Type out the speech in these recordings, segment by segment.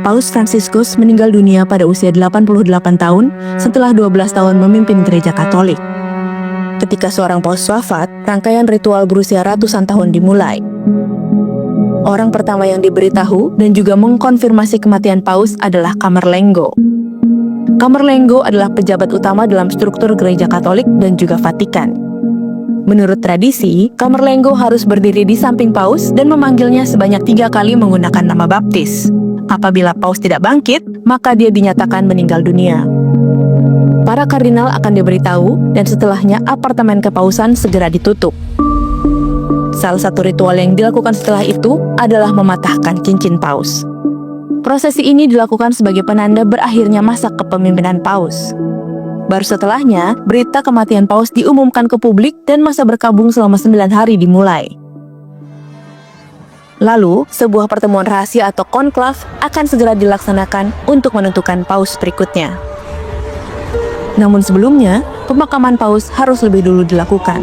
Paus Fransiskus meninggal dunia pada usia 88 tahun setelah 12 tahun memimpin gereja Katolik. Ketika seorang paus wafat, rangkaian ritual berusia ratusan tahun dimulai. Orang pertama yang diberitahu dan juga mengkonfirmasi kematian paus adalah Camerlengo. Camerlengo adalah pejabat utama dalam struktur gereja Katolik dan juga Vatikan. Menurut tradisi, Camerlengo harus berdiri di samping paus dan memanggilnya sebanyak 3 kali menggunakan nama baptis. Apabila paus tidak bangkit, maka dia dinyatakan meninggal dunia. Para kardinal akan diberitahu dan setelahnya apartemen kepausan segera ditutup. Salah satu ritual yang dilakukan setelah itu adalah mematahkan cincin paus. Prosesi ini dilakukan sebagai penanda berakhirnya masa kepemimpinan paus. Baru setelahnya, berita kematian paus diumumkan ke publik dan masa berkabung selama 9 hari dimulai. Lalu, sebuah pertemuan rahasia atau konklav akan segera dilaksanakan untuk menentukan paus berikutnya. Namun sebelumnya, pemakaman paus harus lebih dulu dilakukan.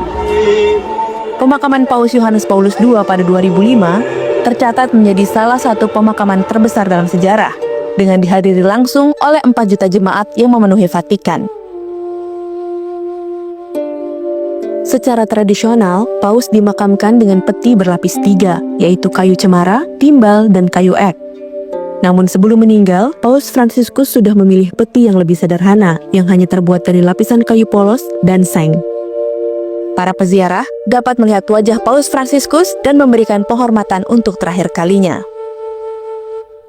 Pemakaman Paus Yohanes Paulus II pada 2005 tercatat menjadi salah satu pemakaman terbesar dalam sejarah, dengan dihadiri langsung oleh 4 juta jemaat yang memenuhi Vatikan. Secara tradisional, paus dimakamkan dengan peti berlapis 3, yaitu kayu cemara, timbal, dan kayu ek. Namun sebelum meninggal, Paus Fransiskus sudah memilih peti yang lebih sederhana, yang hanya terbuat dari lapisan kayu polos dan seng. Para peziarah dapat melihat wajah Paus Fransiskus dan memberikan penghormatan untuk terakhir kalinya.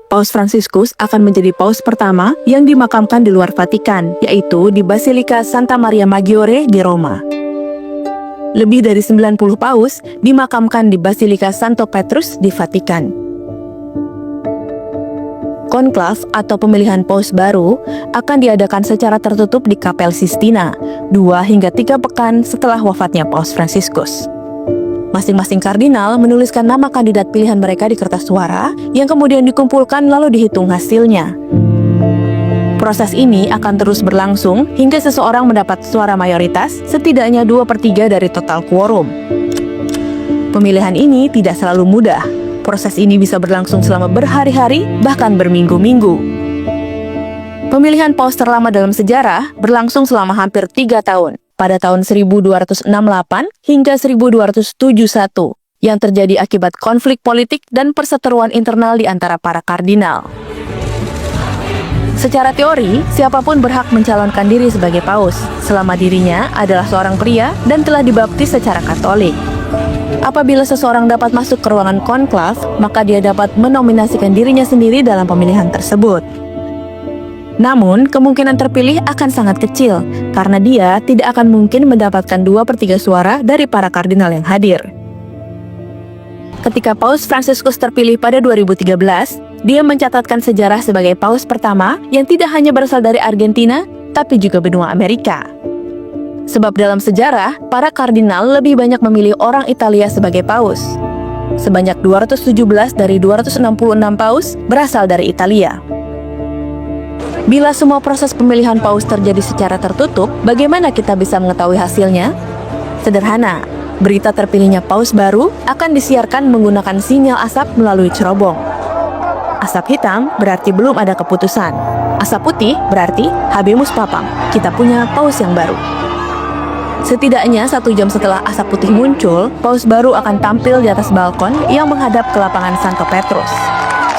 Paus Fransiskus akan menjadi paus pertama yang dimakamkan di luar Vatikan, yaitu di Basilika Santa Maria Maggiore di Roma. Lebih dari 90 paus dimakamkan di Basilika Santo Petrus di Vatikan. Konklav atau pemilihan paus baru akan diadakan secara tertutup di Kapel Sistina 2 hingga 3 pekan setelah wafatnya Paus Fransiskus. Masing-masing kardinal menuliskan nama kandidat pilihan mereka di kertas suara yang kemudian dikumpulkan lalu dihitung hasilnya. Proses ini akan terus berlangsung hingga seseorang mendapat suara mayoritas setidaknya 2/3 dari total quorum. Pemilihan ini tidak selalu mudah. Proses ini bisa berlangsung selama berhari-hari, bahkan berminggu-minggu. Pemilihan paus terlama dalam sejarah berlangsung selama hampir 3 tahun, pada tahun 1268 hingga 1271, yang terjadi akibat konflik politik dan perseteruan internal di antara para kardinal. Secara teori, siapapun berhak mencalonkan diri sebagai paus, selama dirinya adalah seorang pria dan telah dibaptis secara Katolik. Apabila seseorang dapat masuk ke ruangan konklav, maka dia dapat menominasikan dirinya sendiri dalam pemilihan tersebut. Namun, kemungkinan terpilih akan sangat kecil, karena dia tidak akan mungkin mendapatkan 2/3 suara dari para kardinal yang hadir. Ketika Paus Fransiskus terpilih pada 2013, dia mencatatkan sejarah sebagai paus pertama yang tidak hanya berasal dari Argentina, tapi juga benua Amerika. Sebab dalam sejarah, para kardinal lebih banyak memilih orang Italia sebagai paus. Sebanyak 217 dari 266 paus berasal dari Italia. Bila semua proses pemilihan paus terjadi secara tertutup, bagaimana kita bisa mengetahui hasilnya? Sederhana, berita terpilihnya paus baru akan disiarkan menggunakan sinyal asap melalui cerobong. Asap hitam berarti belum ada keputusan. Asap putih berarti habemus papam, kita punya paus yang baru. Setidaknya 1 jam setelah asap putih muncul, paus baru akan tampil di atas balkon yang menghadap ke lapangan Santo Petrus.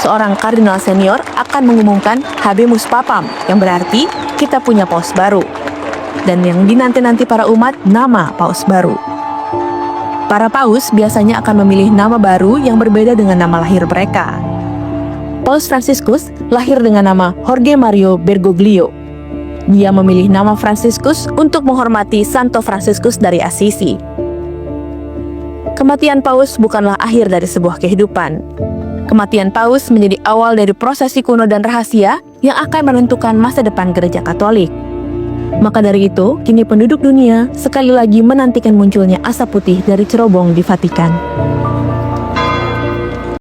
Seorang kardinal senior akan mengumumkan habemus papam, yang berarti kita punya paus baru. Dan yang dinanti-nanti para umat, nama paus baru. Para paus biasanya akan memilih nama baru yang berbeda dengan nama lahir mereka. Paus Fransiskus lahir dengan nama Jorge Mario Bergoglio. Dia memilih nama Fransiskus untuk menghormati Santo Fransiskus dari Assisi. Kematian paus bukanlah akhir dari sebuah kehidupan. Kematian paus menjadi awal dari prosesi kuno dan rahasia yang akan menentukan masa depan gereja Katolik. Maka dari itu, kini penduduk dunia sekali lagi menantikan munculnya asap putih dari cerobong di Vatikan.